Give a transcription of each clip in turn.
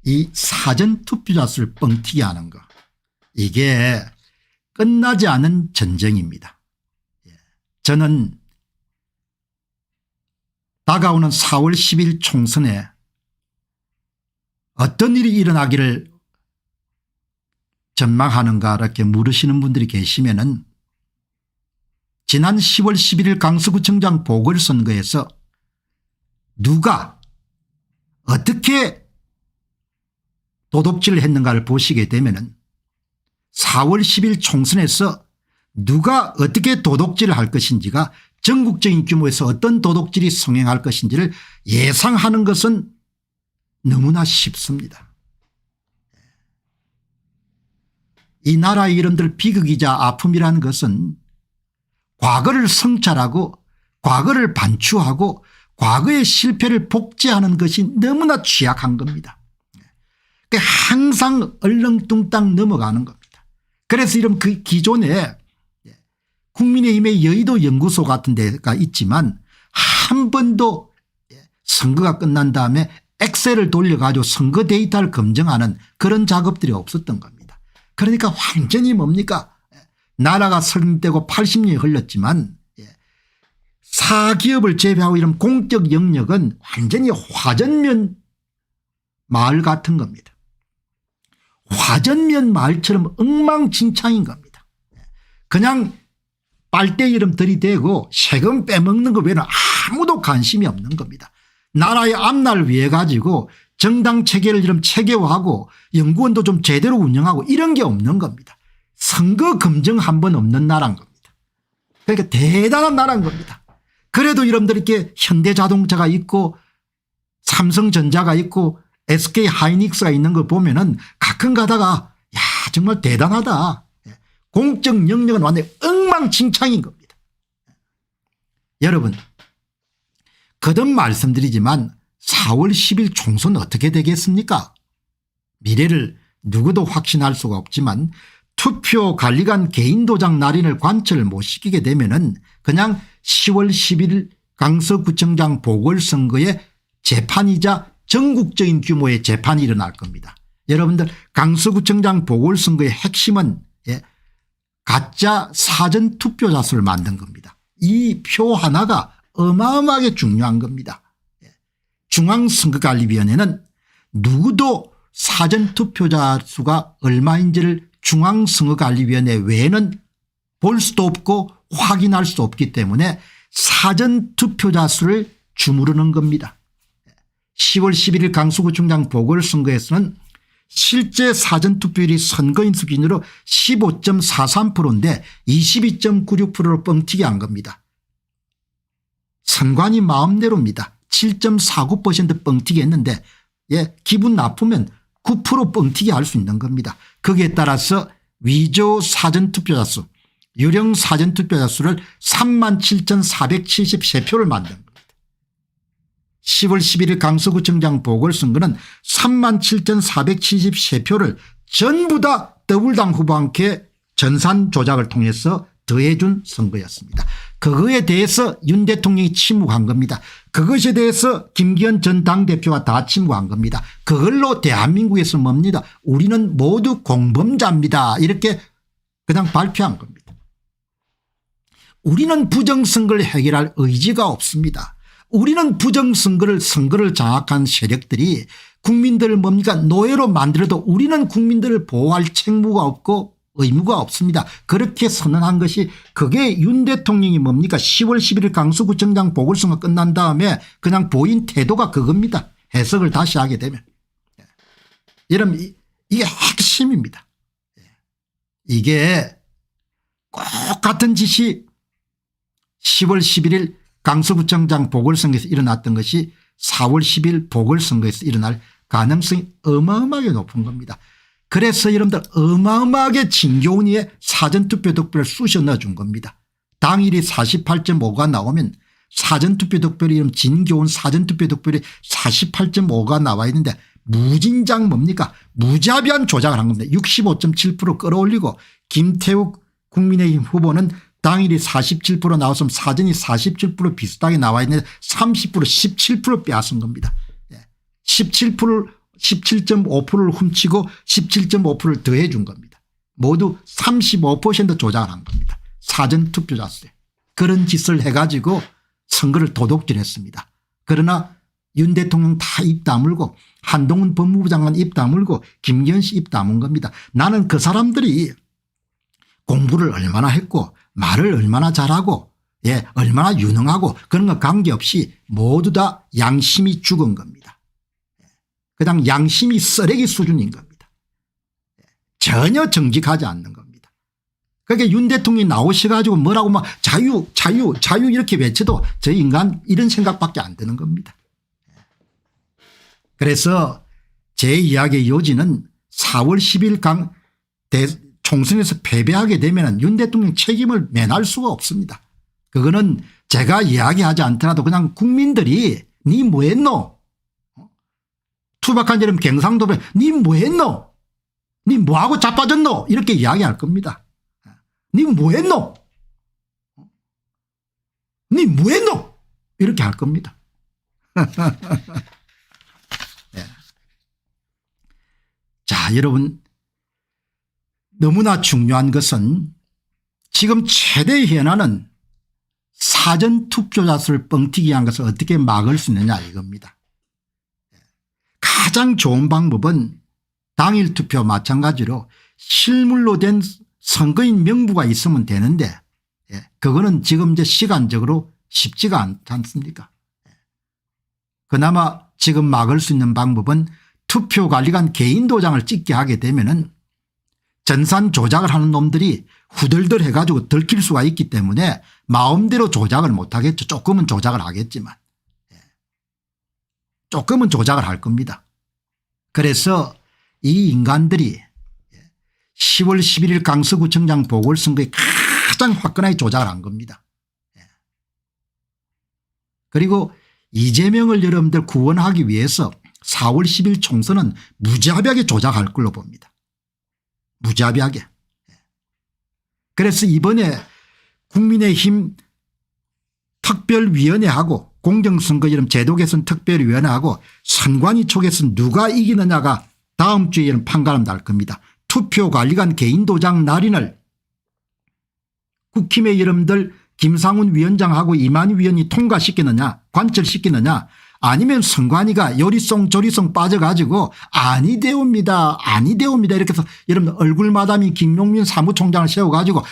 이 사전투표자 수를 뻥튀기 하는 거, 이게 끝나지 않은 전쟁입니다. 저는 다가오는 4월 10일 총선에 어떤 일이 일어나기를 전망하는가 이렇게 물으시는 분들이 계시면은 지난 10월 11일 강서구청장 보궐선거에서 누가 어떻게 도둑질을 했는가를 보시게 되면은 4월 10일 총선에서 누가 어떻게 도둑질을 할 것인지가 전국적인 규모에서 어떤 도둑질이 성행할 것인지를 예상하는 것은 너무나 쉽습니다. 이 나라의 이름들 비극이자 아픔이라는 것은 과거를 성찰하고 과거를 반추하고 과거의 실패를 복제하는 것이 너무나 취약한 겁니다. 항상 얼렁뚱땅 넘어가는 겁니다. 그래서 이런 그 기존에 국민의힘의 여의도 연구소 같은 데가 있지만 한 번도 선거가 끝난 다음에 엑셀을 돌려가지고 선거 데이터를 검증하는 그런 작업들이 없었던 겁니다. 그러니까 완전히 뭡니까? 나라가 설립되고 80년이 흘렀지만 사기업을 제외하고 이런 공적 영역은 완전히 화전면 마을 같은 겁니다. 화전면 마을처럼 엉망진창인 겁니다. 그냥 빨대 이름 들이대고 세금 빼먹는 것 외에는 아무도 관심이 없는 겁니다. 나라의 앞날을 위해 가지고 정당 체계를 좀 체계화하고 연구원도 좀 제대로 운영하고 이런 게 없는 겁니다. 선거 검증 한 번 없는 나라인 겁니다. 그러니까 대단한 나라인 겁니다. 그래도 여러분들 이렇게 현대자동차가 있고 삼성전자가 있고 SK 하이닉스가 있는 걸 보면은 가끔 가다가 야 정말 대단하다. 공적 영역은 완전히 엉망진창인 겁니다. 여러분 거듭 말씀드리지만 4월 10일 총선 어떻게 되겠습니까? 미래를 누구도 확신할 수가 없지만 투표 관리관 개인 도장 날인을 관철을 못 시키게 되면은 그냥 10월 11일 강서구청장 보궐선거의 재판이자 전국적인 규모의 재판이 일어날 겁니다. 여러분들 강서구청장 보궐선거의 핵심은 가짜 사전투표자 수를 만든 겁니다. 이 표 하나가 어마어마하게 중요한 겁니다. 중앙선거관리위원회는 누구도 사전투표자 수가 얼마인지를 중앙선거관리위원회 외에는 볼 수도 없고 확인할 수 없기 때문에 사전투표자 수를 주무르는 겁니다. 10월 11일 강서구청장 보궐선거에서는 실제 사전투표율이 선거인수 기준으로 15.43%인데 22.96%로 뻥튀기 한 겁니다. 선관위 마음대로입니다. 7.49% 뻥튀기 했는데 기분 나쁘면 9% 뻥튀기 할 수 있는 겁니다. 거기에 따라서 위조 사전투표자 수 유령 사전투표자 수를 37,473표를 만든 겁니다. 10월 11일 강서구청장 보궐선거는 37,473표를 전부 다 더불당 후보와 함께 전산 조작을 통해서 더해준 선거였습니다. 그거에 대해서 윤 대통령이 침묵한 겁니다. 그것에 대해서 김기현 전 당대표가 다 침묵한 겁니다. 그걸로 대한민국에서 뭡니다. 우리는 모두 공범자입니다. 이렇게 그냥 발표한 겁니다. 우리는 부정선거를 해결할 의지가 없습니다. 우리는 부정선거를 선거를 장악한 세력들이 국민들을 뭡니까 노예로 만들어도 우리는 국민들을 보호할 책무가 없고 의무가 없습니다. 그렇게 선언한 것이 그게 윤 대통령이 뭡니까 10월 11일 강서구청장 보궐선거 끝난 다음에 그냥 보인 태도가 그겁니다. 해석을 다시 하게 되면. 여러분 이게 핵심입니다. 이게 꼭 같은 짓이 10월 11일 강서구청장 보궐선거에서 일어났던 것이 4월 10일 보궐선거에서 일어날 가능성이 어마어마하게 높은 겁니다. 그래서 여러분들 어마어마하게 진교훈이의 사전투표 득표를 쑤셔 넣어준 겁니다. 당일이 48.5가 나오면 사전투표 득표율이 이런 진교훈 사전투표 득표율이 48.5가 나와 있는데 무진장 뭡니까 무자비한 조작을 한 겁니다. 65.7% 끌어올리고 김태욱 국민의힘 후보는 당일이 47% 나왔으면 사전이 47% 비슷하게 나와 있는데 30% 17% 빼앗은 겁니다. 17%를 17.5%를 훔치고 17.5%를 더해 준 겁니다. 모두 35% 조작을 한 겁니다. 사전투표자 수에. 그런 짓을 해가지고 선거를 도둑질했습니다. 그러나 윤 대통령 다 입 다물고 한동훈 법무부 장관 입 다물고 김기현 씨 입 다문 겁니다. 나는 그 사람들이 공부를 얼마나 했고 말을 얼마나 잘하고 얼마나 유능하고 그런 거 관계없이 모두 다 양심이 죽은 겁니다. 그냥 양심이 쓰레기 수준인 겁니다. 전혀 정직하지 않는 겁니다. 그러니까 윤 대통령이 나오셔가지고 뭐라고 막 자유 이렇게 외쳐도 저 인간 이런 생각밖에 안 드는 겁니다. 그래서 제 이야기의 요지는 4월 10일 총선에서 패배하게 되면 윤 대통령 책임을 면할 수가 없습니다. 그거는 제가 이야기하지 않더라도 그냥 국민들이 니 뭐했노? 투박한 여름 경상도에 니 뭐했노? 니 뭐하고 자빠졌노? 이렇게 이야기할 겁니다. 니 뭐했노? 니 뭐했노? 이렇게 할 겁니다. 네. 자, 여러분 너무나 중요한 것은 지금 최대 현안은 사전투표자 수를 뻥튀기 한 것을 어떻게 막을 수 있느냐 이겁니다. 가장 좋은 방법은 당일 투표 마찬가지로 실물로 된 선거인 명부가 있으면 되는데 그거는 지금 이제 시간적으로 쉽지가 않습니까? 그나마 지금 막을 수 있는 방법은 투표관리관 개인 도장을 찍게 하게 되면은 전산 조작을 하는 놈들이 후덜덜 해가지고 들킬 수가 있기 때문에 마음대로 조작을 못하겠죠. 조금은 조작을 하겠지만 조금은 조작을 할 겁니다. 그래서 이 인간들이 10월 11일 강서구청장 보궐선거에 가장 화끈하게 조작을 한 겁니다. 그리고 이재명을 여러분들 구원하기 위해서 4월 10일 총선은 무자비하게 조작할 걸로 봅니다. 무자비하게. 그래서 이번에 국민의힘 특별위원회하고 공정선거 이런 제도 개선 특별위원회하고 선관위 쪽에서 누가 이기느냐가 다음 주에 이런 판가름 날 겁니다. 투표관리관 개인도장 날인을 국힘의 여러분들 김상훈 위원장하고 이만희 위원이 통과시키느냐 관철시키느냐 아니면 선관위가 요리송 조리송 빠져가지고 아니되옵니다 아니되옵니다 이렇게 해서 여러분 얼굴마담이 김용민 사무총장을 세워가지고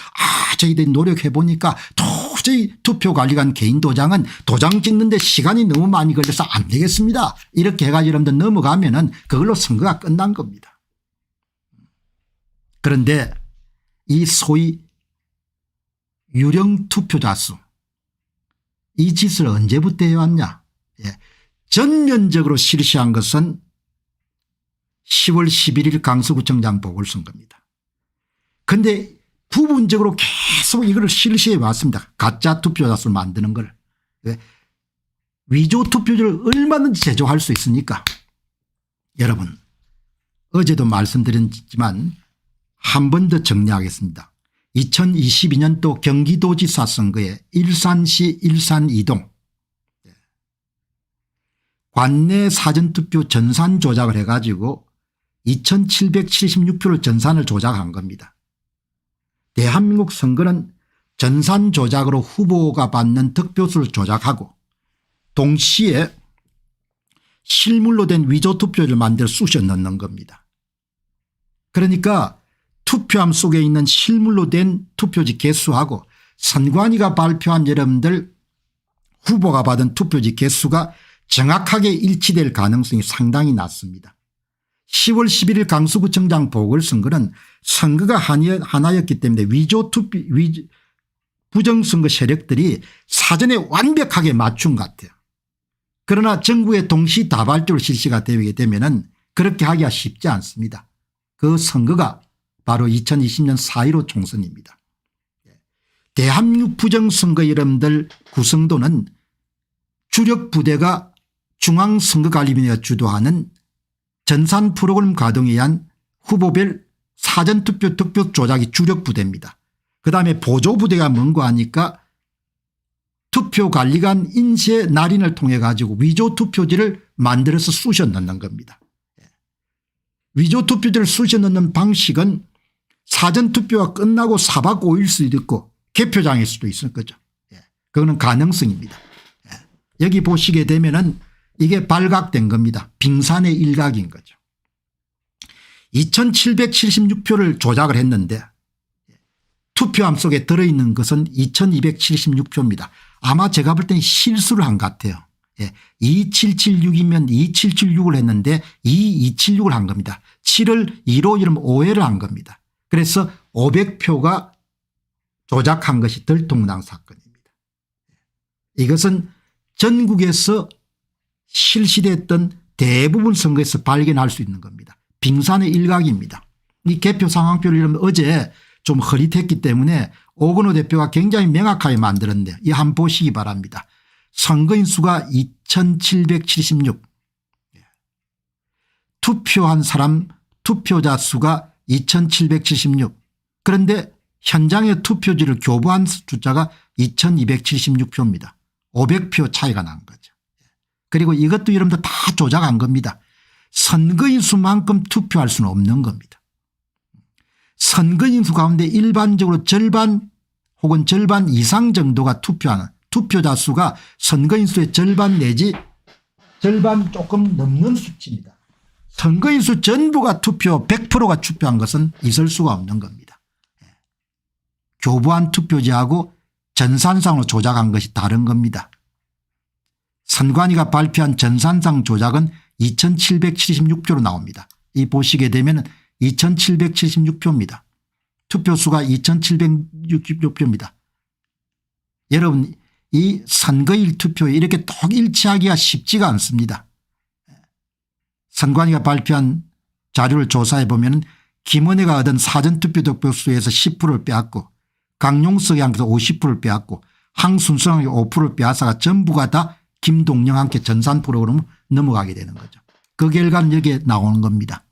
저희들이 노력해보니까 도저히 투표관리관 개인도장은 도장 찍는데 시간이 너무 많이 걸려서 안 되겠습니다 이렇게 해가지고 여러분들 넘어가면은 그걸로 선거가 끝난 겁니다. 그런데 이 소위 유령 투표자 수 이 짓을 언제부터 해왔냐. 전면적으로 실시한 것은 10월 11일 강서구청장 보궐선거입니다. 그런데 부분적으로 계속 이걸 실시해 왔습니다. 가짜 투표자 수를 만드는 걸. 위조 투표를 얼마든지 제조할 수 있으니까 여러분 어제도 말씀드렸지만 한 번 더 정리하겠습니다. 2022년도 경기도지사 선거에 일산시 일산 2동 관내 사전투표 전산 조작을 해가지고 2776표를 전산을 조작한 겁니다. 대한민국 선거는 전산 조작으로 후보가 받는 득표수를 조작하고 동시에 실물로 된 위조 투표를 만들어 쑤셔 넣는 겁니다. 그러니까 투표함 속에 있는 실물로 된 투표지 개수하고 선관위가 발표한 여러분들 후보가 받은 투표지 개수가 정확하게 일치될 가능성이 상당히 낮습니다. 10월 11일 강서구청장 보궐선거는 선거가 하나였기 때문에 부정선거 세력들이 사전에 완벽하게 맞춘 것 같아요. 그러나 정부의 동시다발적으로 실시가 되게 되면 그렇게 하기가 쉽지 않습니다. 그 선거가 바로 2020년 4.15 총선입니다. 대한민국 부정선거 여러분들 구성도는 주력 부대가 중앙선거관리위원회가 주도하는 전산 프로그램 가동에 의한 후보별 사전투표 득표 조작이 주력 부대입니다. 그다음에 보조부대가 뭔가 하니까 투표관리관 인쇄 날인을 통해 가지고 위조 투표지를 만들어서 쑤셔 넣는 겁니다. 위조투표지를 쑤셔 넣는 방식은 사전투표가 끝나고 4박 5일 수도 있고 개표장일 수도 있을 거죠. 그거는 가능성입니다. 여기 보시게 되면은 이게 발각된 겁니다. 빙산의 일각인 거죠. 2776표를 조작을 했는데 투표함 속에 들어있는 것은 2276표입니다. 아마 제가 볼 때는 실수를 한 것 같아요. 2776이면 2776을 했는데 2276을 한 겁니다. 7을 2로 이러면 오해를 한 겁니다. 그래서 500표가 조작한 것이 들통난 사건입니다. 이것은 전국에서 실시됐던 대부분 선거에서 발견할 수 있는 겁니다. 빙산의 일각입니다. 이 개표 상황표를 이러면 어제 좀 흐릿했기 때문에 오건호 대표가 굉장히 명확하게 만들었는데 이 한번 보시기 바랍니다. 선거인 수가 2776, 투표한 사람 투표자 수가 2776, 그런데 현장의 투표지를 교부한 숫자가 2276표입니다. 500표 차이가 난 거죠. 그리고 이것도 여러분들 다 조작한 겁니다. 선거인 수만큼 투표할 수는 없는 겁니다. 선거인 수 가운데 일반적으로 절반 혹은 절반 이상 정도가 투표하는 투표자 수가 선거인 수의 절반 내지 절반 조금 넘는 수치입니다. 선거인 수 전부가 투표 100%가 투표한 것은 있을 수가 없는 겁니다. 교부한 투표지하고 전산상으로 조작한 것이 다른 겁니다. 선관위가 발표한 전산상 조작은 2776표로 나옵니다. 이 보시게 되면 2776표입니다. 투표수가 2766표입니다. 여러분 이 선거일 투표에 이렇게 똑 일치하기가 쉽지가 않습니다. 선관위가 발표한 자료를 조사해 보면 김은혜가 얻은 사전투표 득표수에서 10%를 빼앗고 강용석이 함께서 50%를 빼앗고 항순성이 5%를 빼앗아가 전부가 다 김동영 함께 전산 프로그램으로 넘어가게 되는 거죠. 그 결과는 여기에 나오는 겁니다.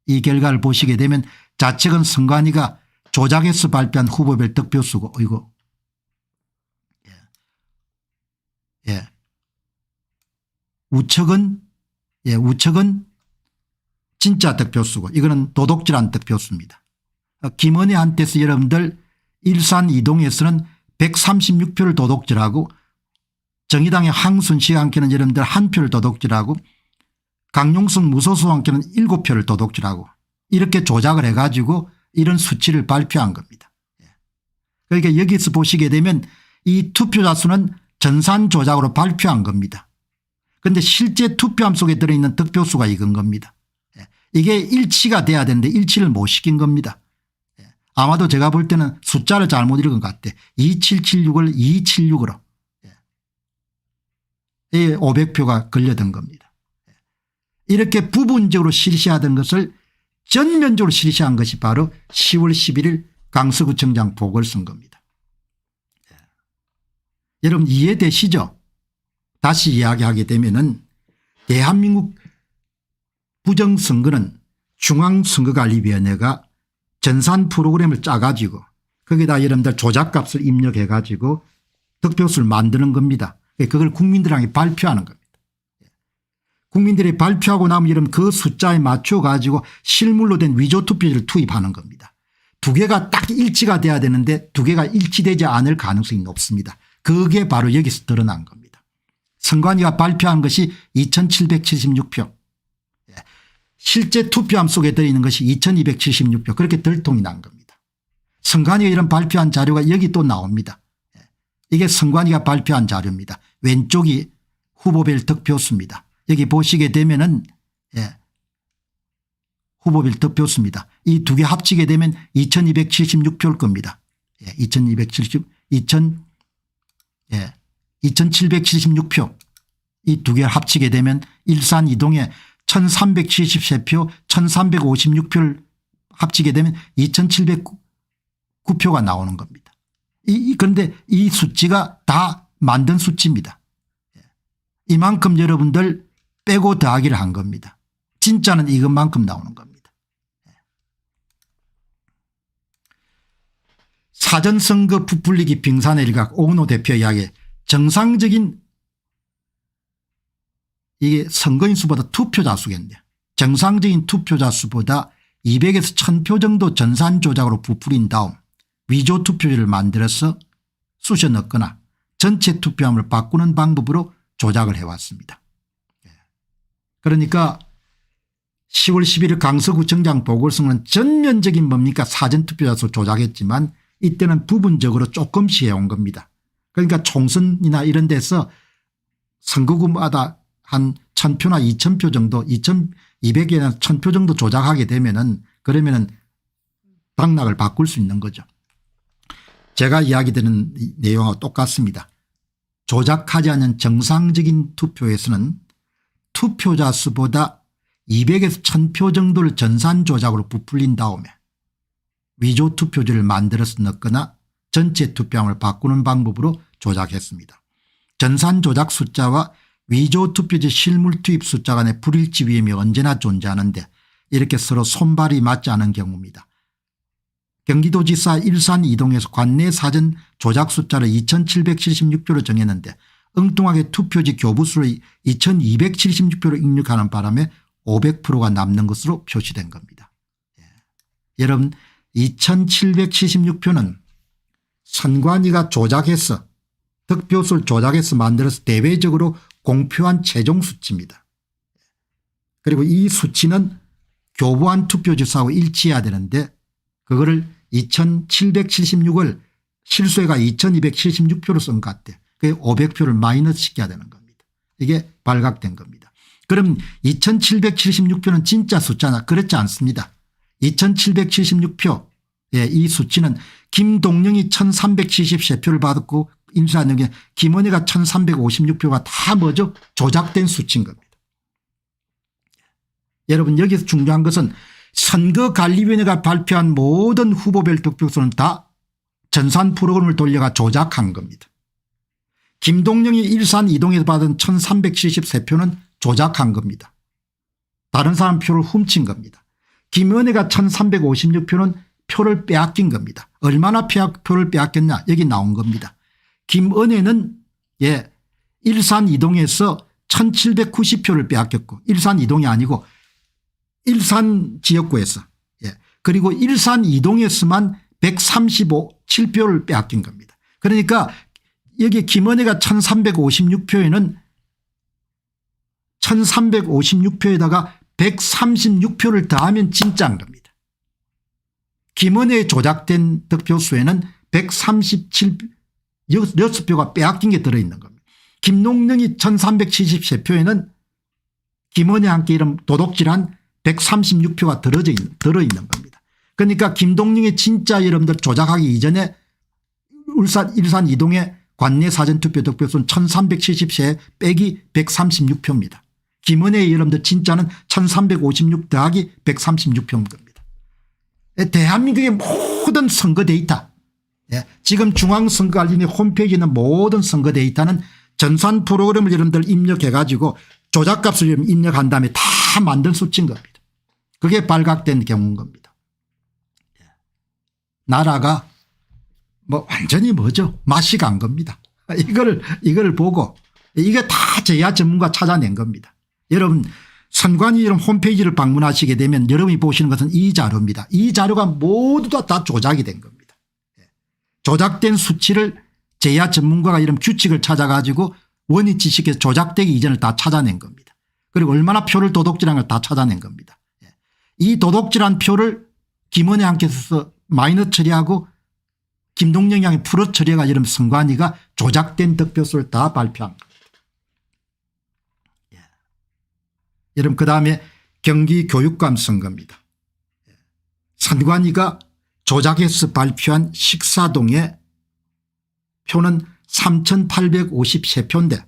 이 결과를 보시게 되면 좌측은 선관위가 조작해서 발표한 후보별 득표수고 이거 우측은 진짜 득표수고 이거는 도둑질한 득표수입니다. 김은혜한테서 여러분들 일산 이동에서는 136표를 도둑질하고 정의당의 항순씨와 함께는 여러분들 1표를 도둑질하고 강용석 무소수와 함께는 7표를 도둑질하고 이렇게 조작을 해가지고 이런 수치를 발표한 겁니다. 그러니까 여기서 보시게 되면 이 투표자 수는 전산 조작으로 발표한 겁니다. 그런데 실제 투표함 속에 들어있는 득표수가 이건 겁니다. 이게 일치가 돼야 되는데 일치를 못 시킨 겁니다. 아마도 제가 볼 때는 숫자를 잘못 읽은 것 같아. 2776을 276으로 500표가 걸려든 겁니다. 이렇게 부분적으로 실시하던 것을 전면적으로 실시한 것이 바로 10월 11일 강서구청장 보궐선거입니다. 여러분 이해되시죠? 다시 이야기하게 되면은 대한민국 부정선거는 중앙선거관리위원회가 전산 프로그램을 짜가지고 거기다 여러분들 조작값을 입력해가지고 득표수를 만드는 겁니다. 그걸 국민들에게 발표하는 겁니다. 국민들이 발표하고 나면 여러분 그 숫자에 맞춰 가지고 실물로 된 위조투표지를 투입하는 겁니다. 두 개가 딱 일치가 돼야 되는데 두 개가 일치되지 않을 가능성이 높습니다. 그게 바로 여기서 드러난 겁니다. 선관위가 발표한 것이 2776표. 실제 투표함 속에 들어있는 것이 2276표 그렇게 들통이 난 겁니다. 선관위가 이런 발표한 자료가 여기 또 나옵니다. 이게 선관위가 발표한 자료입니다. 왼쪽이 후보별 득표수입니다. 여기 보시게 되면은 후보별 득표수입니다. 이 두 개 합치게 되면 2276표일 겁니다. 2776표 이 두 개 합치게 되면 일산 이동에 1373표 1356표를 합치게 되면 2709표가 나오는 겁니다. 그런데 이 수치가 다 만든 수치입니다. 이만큼 여러분들 빼고 더하기를 한 겁니다. 진짜는 이것만큼 나오는 겁니다. 사전선거 부풀리기 빙산의 일각 오건호 대표 이야기 정상적인 이게 선거인 수보다 투표자 수겠는데 정상적인 투표자 수보다 200에서 1000표 정도 전산 조작으로 부풀린 다음 위조 투표지를 만들어서 쑤셔 넣거나 전체 투표함을 바꾸는 방법으로 조작을 해왔습니다. 그러니까 10월 11일 강서구청장 보궐선거는 전면적인 뭡니까 사전투표자 수 조작했지만 이때는 부분적으로 조금씩 해온 겁니다. 그러니까 총선이나 이런 데서 선거구마다 한 1000표나 2000표 정도 2200개나 1000표 정도 조작하게 되면은 그러면은 당락을 바꿀 수 있는 거죠. 제가 이야기드리는 내용하고 똑같습니다. 조작하지 않은 정상적인 투표에서는 투표자 수보다 200에서 1000표 정도를 전산 조작으로 부풀린 다음에 위조 투표지를 만들어서 넣거나 전체 투표함을 바꾸는 방법으로 조작했습니다. 전산 조작 숫자와 위조 투표지 실물 투입 숫자 간의 불일치 위험이 언제나 존재하는데 이렇게 서로 손발이 맞지 않은 경우입니다. 경기도지사 일산 이동에서 관내 사전 조작 숫자를 2776표로 정했는데 엉뚱하게 투표지 교부수를 2276표로 입력하는 바람에 500%가 남는 것으로 표시된 겁니다. 여러분 2776표는 선관위가 조작해서 득표수를 조작해서 만들어서 대외적으로 공표한 최종 수치입니다. 그리고 이 수치는 교부한 투표지수하고 일치해야 되는데 그거를 2776을 실수해가 2276표로 쓴 것 같아요. 그게 500표를 마이너스 시켜야 되는 겁니다. 이게 발각된 겁니다. 그럼 2776표는 진짜 숫자나 그렇지 않습니다. 2776표 이 수치는 김동영이 1373표를 받았고 인수하는 게 김은혜가 1356표가 다 뭐죠? 조작된 수치인 겁니다. 여러분 여기서 중요한 것은 선거관리위원회가 발표한 모든 후보별 득표수는 다 전산 프로그램을 돌려가 조작한 겁니다. 김동영이 일산 이동에서 받은 1373표는 조작한 겁니다. 다른 사람 표를 훔친 겁니다. 김은혜가 1356표는 표를 빼앗긴 겁니다. 얼마나 표를 빼앗겼냐 여기 나온 겁니다. 김은혜는 일산 이동에서 1790표를 빼앗겼고 일산 이동이 아니고 일산 지역구에서 그리고 일산 이동에서만 137표를 빼앗긴 겁니다. 그러니까 여기 김은혜가 1356표에는 1356표에다가 136표를 더하면 진짜인 겁니다. 김은혜의 조작된 득표수에는 136표가 빼앗긴 게 들어있는 겁니다. 김동영이 1373표에는 김은혜와 함께 이런 도둑질한 136표가 들어있는 겁니다. 그러니까 김동영이 진짜 여러분들 조작하기 이전에 일산 이동의 관내 사전투표 득표수는 1373 빼기 136표입니다. 김은혜의 여러분들 진짜는 1356 더하기 136표인 겁니다. 대한민국의 모든 선거 데이터 지금 중앙선거관리위 홈페이지에 있는 모든 선거 데이터는 전산 프로그램을 여러분들 입력해 가지고 조작값을 입력한 다음에 다 만든 수치인 겁니다. 그게 발각된 경우인 겁니다. 나라가 뭐 완전히 뭐죠? 맛이 간 겁니다. 이걸 보고 이게 다 제야 전문가 찾아낸 겁니다. 여러분 선관위 홈페이지를 방문하시게 되면 여러분이 보시는 것은 이 자료입니다. 이 자료가 모두 다 조작이 된 겁니다. 조작된 수치를 제야 전문가가 이런 규칙을 찾아가지고 원위 지식에서 조작되기 이전을 다 찾아낸 겁니다. 그리고 얼마나 표를 도둑질한 걸 다 찾아낸 겁니다. 이 도둑질한 표를 김은혜 함께서 마이너스 처리하고 김동영이 함께 플러스 처리가 이런 선관위가 조작된 득표수를 다 발표한 겁니다. 여러분 그다음에 경기교육감 선거입니다. 선관위가 조작해서 발표한 식사동의 표는 3853표인데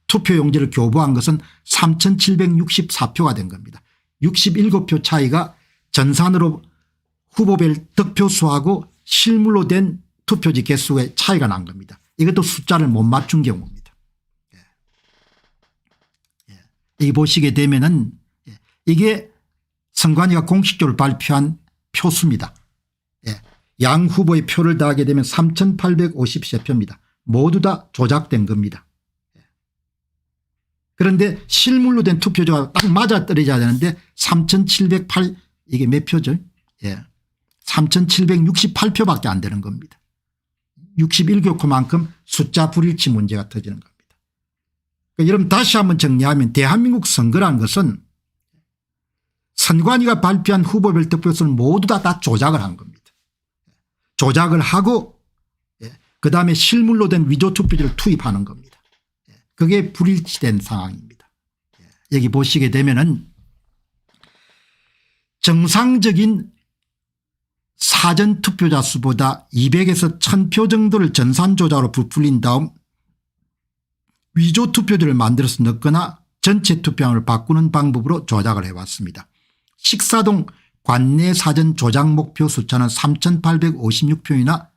투표용지를 교부한 것은 3764표가 된 겁니다. 67표 차이가 전산으로 후보별 득표수하고 실물로 된 투표지 개수의 차이가 난 겁니다. 이것도 숫자를 못 맞춘 경우입니다. 이 보시게 되면은 이게 선관위가 공식적으로 발표한 표수입니다. 양 후보의 표를 더하게 되면 3853표입니다. 모두 다 조작된 겁니다. 그런데 실물로 된 투표자가 딱 맞아 떨어져야 되는데 3,708 이게 몇 표죠? 예. 3,768표밖에 안 되는 겁니다. 61교区만큼 숫자 불일치 문제가 터지는 겁니다. 그러니까 여러분 다시 한번 정리하면 대한민국 선거라는 것은 선관위가 발표한 후보별 득표수를 모두 다 조작을 한 겁니다. 조작을 하고 그다음에 실물로 된 위조 투표지를 투입하는 겁니다. 그게 불일치된 상황입니다. 여기 보시게 되면은 정상적인 사전투표자 수보다 200에서 1000표 정도를 전산조작으로 부풀린 다음 위조투표지를 만들어서 넣거나 전체 투표함을 바꾸는 방법으로 조작을 해왔습니다. 식사동 관내 사전 조작 목표 숫자는 3,856표이나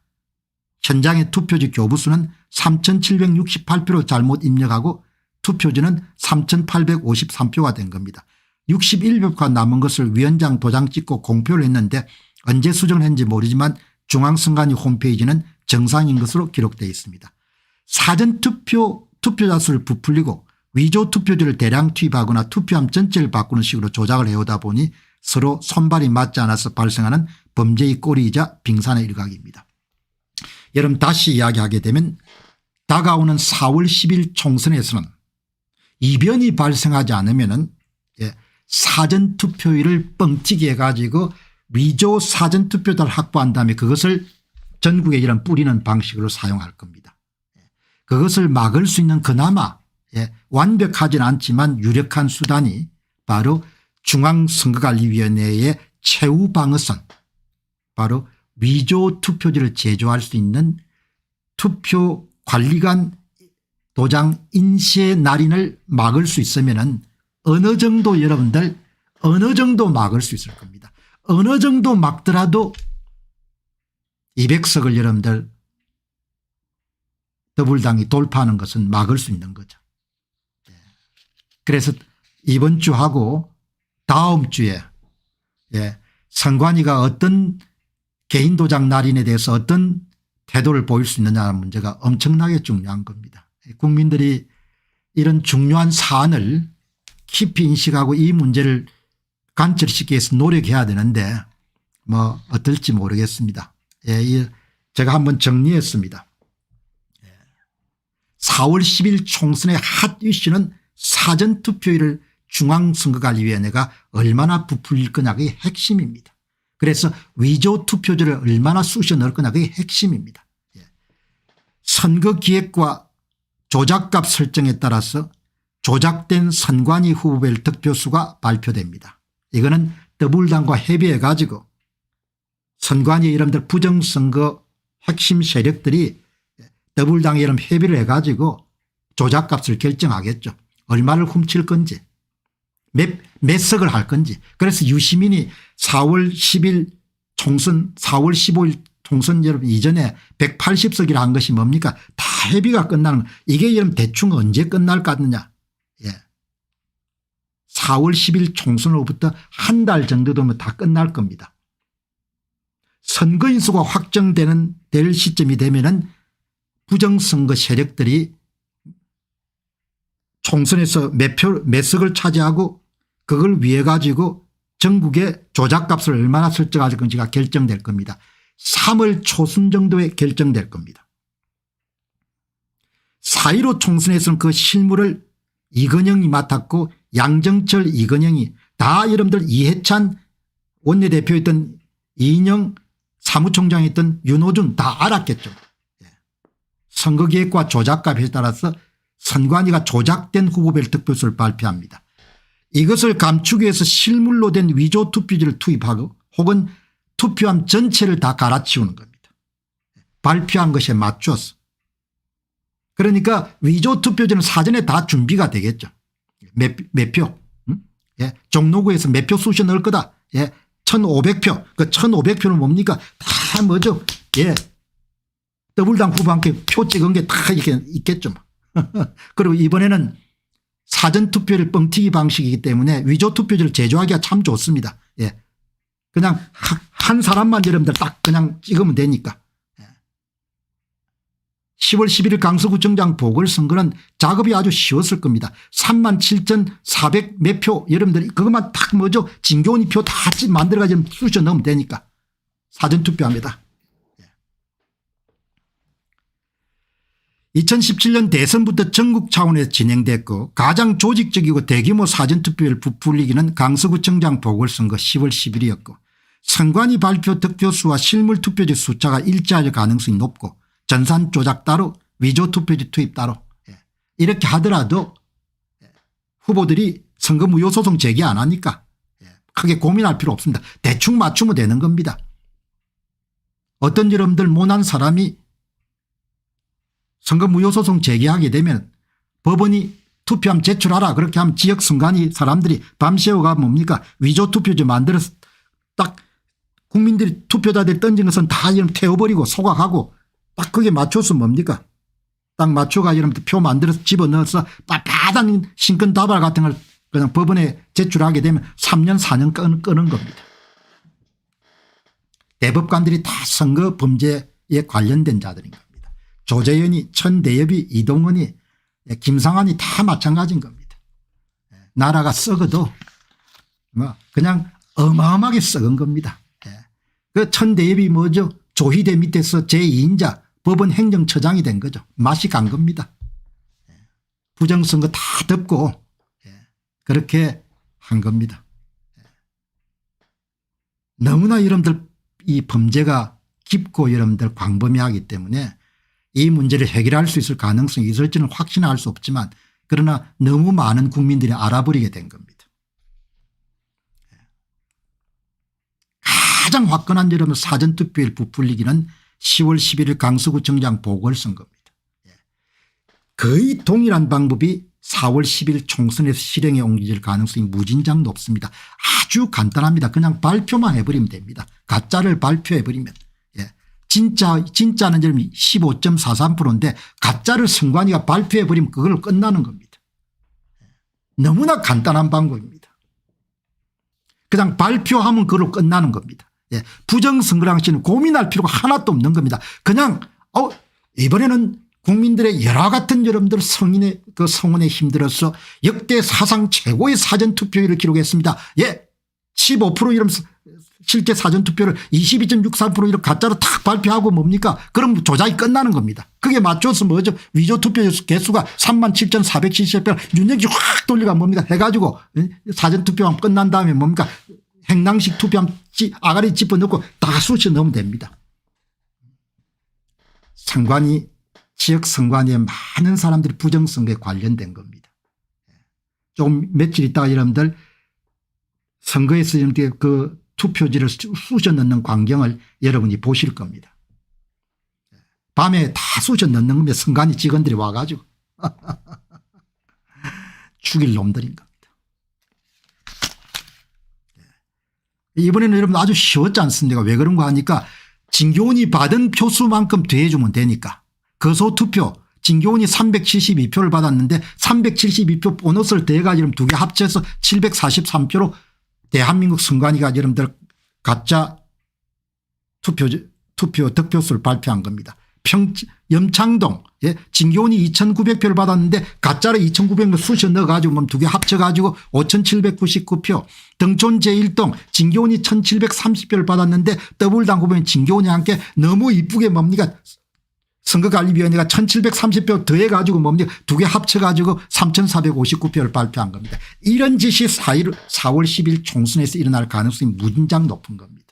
현장의 투표지 교부수는 3,768표로 잘못 입력하고 투표지는 3,853표가 된 겁니다. 61표가 남은 것을 위원장 도장 찍고 공표를 했는데 언제 수정을 했는지 모르지만 중앙선관위 홈페이지는 정상인 것으로 기록되어 있습니다. 투표자 수를 부풀리고 위조 투표지를 대량 투입하거나 투표함 전체를 바꾸는 식으로 조작을 해오다 보니 서로 손발이 맞지 않아서 발생하는 범죄의 꼬리이자 빙산의 일각입니다. 여러분 다시 이야기하게 되면 다가오는 4월 10일 총선에서는 이변이 발생하지 않으면 사전투표율을 뻥튀기 해가지고 위조 사전투표자를 확보한 다음에 그것을 전국에 이런 뿌리는 방식으로 사용할 겁니다. 그것을 막을 수 있는 그나마 완벽하진 않지만 유력한 수단이 바로 중앙선거관리위원회의 최후 방어선 바로 위조 투표지를 제조할 수 있는 투표관리관 도장 인쇄 날인을 막을 수 있으면 어느 정도 여러분들 어느 정도 막을 수 있을 겁니다. 어느 정도 막더라도 200석을 여러분들 더불당이 돌파하는 것은 막을 수 있는 거죠. 그래서 이번 주하고 다음 주에 선관위가 어떤 개인 도장 날인에 대해서 어떤 태도를 보일 수 있느냐는 문제가 엄청나게 중요한 겁니다. 국민들이 이런 중요한 사안을 깊이 인식하고 이 문제를 관철시키기 위해서 노력해야 되는데 뭐 어떨지 모르겠습니다. 제가 한번 정리했습니다. 4월 10일 총선의 핫 이슈는 사전투표율을 중앙선거관리위원회가 얼마나 부풀릴 거냐 그게 핵심입니다. 그래서 위조 투표지를 얼마나 쑤셔 넣을 거냐 그게 핵심입니다. 선거기획과 조작값 설정에 따라서 조작된 선관위 후보별 득표수가 발표됩니다. 이거는 더불당과 협의해 가지고 선관위 여러분들 부정선거 핵심 세력들이 더불당에 이런 협의를 해 가지고 조작값을 결정하겠죠. 얼마를 훔칠 건지 몇 석을 할 건지. 그래서 유시민이 4월 10일 총선 4월 15일 총선 여러분 이전에 180석이라 한 것이 뭡니까 다 협의가 끝나는 이게 여러분 대충 언제 끝날 것 같느냐. 4월 10일 총선으로부터 한 달 정도 되면 다 끝날 겁니다. 선거인수가 될 시점이 되면은 부정선거 세력들이 총선에서 몇 석을 차지하고 그걸 위해 가지고 전국에 조작값을 얼마나 설정할 건지가 결정될 겁니다. 3월 초순 정도에 결정될 겁니다. 4.15 총선에서는 그 실무를 이건영이 맡았고 양정철 이건영이 다 여러분들 이해찬 원내대표였던 이인영 사무총장이었던 윤호준 다 알았겠죠. 선거기획과 조작값에 따라서 선관위가 조작된 후보별 득표수를 발표합니다. 이것을 감추기 위해서 실물로 된 위조 투표지를 투입하고 혹은 투표함 전체를 다 갈아치우는 겁니다. 발표한 것에 맞춰서. 그러니까 위조 투표지는 사전에 다 준비가 되겠죠. 몇 표. 종로구에서 몇 표 쑤셔 넣을 거다. 1,500표. 그 1,500표는 뭡니까? 다 뭐죠? 더불당 후보한테 표 찍은 게 다 이렇게 있겠죠. 그리고 이번에는 사전투표를 뻥튀기 방식이기 때문에 위조투표지를 제조하기가 참 좋습니다. 그냥 한 사람만 여러분들 딱 그냥 찍으면 되니까. 10월 11일 강서구청장 보궐선거는 작업이 아주 쉬웠을 겁니다. 37,400 몇 표 여러분들이 그것만 딱 뭐죠. 진교훈이 표 다 만들어가지고 쑤셔 넣으면 되니까 사전투표합니다. 2017년 대선부터 전국 차원에서 진행됐고 가장 조직적이고 대규모 사전투표를 부풀리기는 강서구청장 보궐선거 10월 10일이었고 선관위 발표 득표수와 실물투표지 숫자가 일치할 가능성이 높고 전산 조작 따로 위조투표지 투입 따로 이렇게 하더라도 후보들이 선거 무효소송 제기 안 하니까 크게 고민할 필요 없습니다. 대충 맞추면 되는 겁니다. 어떤 여러분들 못난 사람이 선거 무효소송 제기하게 되면 법원이 투표함 제출하라 그렇게 하면 지역선관위 사람들이 밤새워가 뭡니까 위조투표지 만들어서 딱 국민들이 투표자들이 던진 것은 다 이름 태워버리고 소각하고 딱 그게 맞춰서 뭡니까 딱 맞춰가 여러분들 표 만들어서 집어넣어서 빳빳한 신권다발 같은 걸 그냥 법원에 제출하게 되면 3년 4년 끄는 겁니다. 대법관들이 다 선거 범죄에 관련된 자들인 겁니다. 조재현이 천대엽이 이동원이 김상환이 다 마찬가지인 겁니다. 나라가 썩어도 뭐 그냥 어마어마하게 썩은 겁니다. 그 천대엽이 뭐죠 조희대 밑에서 제2인자 법원 행정처장이 된 거죠. 맛이 간 겁니다. 부정선거 다 덮고 그렇게 한 겁니다. 너무나 여러분들 이 범죄가 깊고 여러분들 광범위하기 때문에 이 문제를 해결할 수 있을 가능성이 있을지는 확신은 할 수 없지만 그러나 너무 많은 국민들이 알아버리게 된 겁니다. 가장 화끈한 여러분 사전투표일 부풀리기는 10월 11일 강서구청장 보궐선거입니다. 거의 동일한 방법이 4월 10일 총선에서 실행에 옮겨질 가능성이 무진장 높습니다. 아주 간단합니다. 그냥 발표만 해버리면 됩니다. 가짜를 발표해버리면. 진짜는 지금 15.43%인데 가짜를 선관위가 발표해버리면 그걸로 끝나는 겁니다. 너무나 간단한 방법입니다. 그냥 발표하면 그걸로 끝나는 겁니다. 부정선거랑 씨는 고민할 필요가 하나도 없는 겁니다. 그냥 이번에는 국민들의 여러 같은 여러분들 성인의 그 성원에 힘들어서 역대 사상 최고의 사전투표율을 기록했습니다. 15% 이러면서 실제 사전투표를 22.64% 이렇게 가짜로 탁 발표하고 뭡니까 그럼 조작이 끝나는 겁니다. 그게 맞춰서 뭐죠 위조투표 개수가 37,470표 윤정기 확 돌리가 뭡니까 해가지고 사전투표하면 끝난 다음에 뭡니까 행랑식 투표함 아가리 집어넣고 다 쑤셔 넣으면 됩니다. 선관위 지역 선관위에 많은 사람들이 부정선거에 관련된 겁니다. 좀 며칠 있다가 여러분들 선거에서 그 투표지를 쑤셔 넣는 광경을 여러분이 보실 겁니다. 밤에 다 쑤셔 넣는 겁니다. 선관위 직원들이 와가지고 죽일 놈들인 겁니다. 이번에는 여러분 아주 쉬웠지 않습니까? 왜 그런가 하니까 진교훈이 받은 표수만큼 더해주면 되니까 거소투표 진교훈이 372표를 받았는데 372표 보너스를 더해가지고 두 개 합쳐서 743표로 대한민국 선관위가 여러분들 가짜 투표 득표수를 발표한 겁니다. 염창동 진교훈이 2,900표를 받았는데 가짜로 2,900표 쑤셔 넣어가지고 두 개 합쳐가지고 5,799표 등촌 제1동 진교훈이 1,730표를 받았는데 더불당 후보인 진교훈이 함께 너무 이쁘게 뭡니까 선거관리위원회가 1,730표 더해가지고 뭡니까 두 개 합쳐가지고 3,459표를 발표한 겁니다. 이런 짓이 4월 10일 총선에서 일어날 가능성이 무진장 높은 겁니다.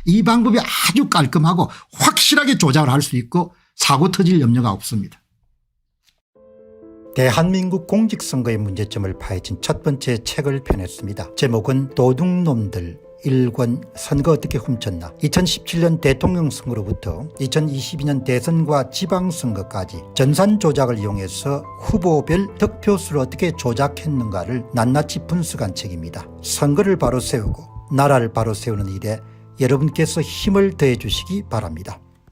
이 방법이 아주 깔끔하고 확실하게 조작을 할 수 있고 사고 터질 염려가 없습니다. 대한민국 공직선거의 문제점을 파헤친 첫 번째 책을 펴냈습니다. 제목은 도둑놈들 1권 선거 어떻게 훔쳤나. 2017년 대통령 선거로부터 2022년 대선과 지방선거까지 전산 조작을 이용해서 후보별 득표수를 어떻게 조작했는가를 낱낱이 분석한 책입니다. 선거를 바로 세우고 나라를 바로 세우는 일에 여러분께서 힘을 더해 주시기 바랍니다.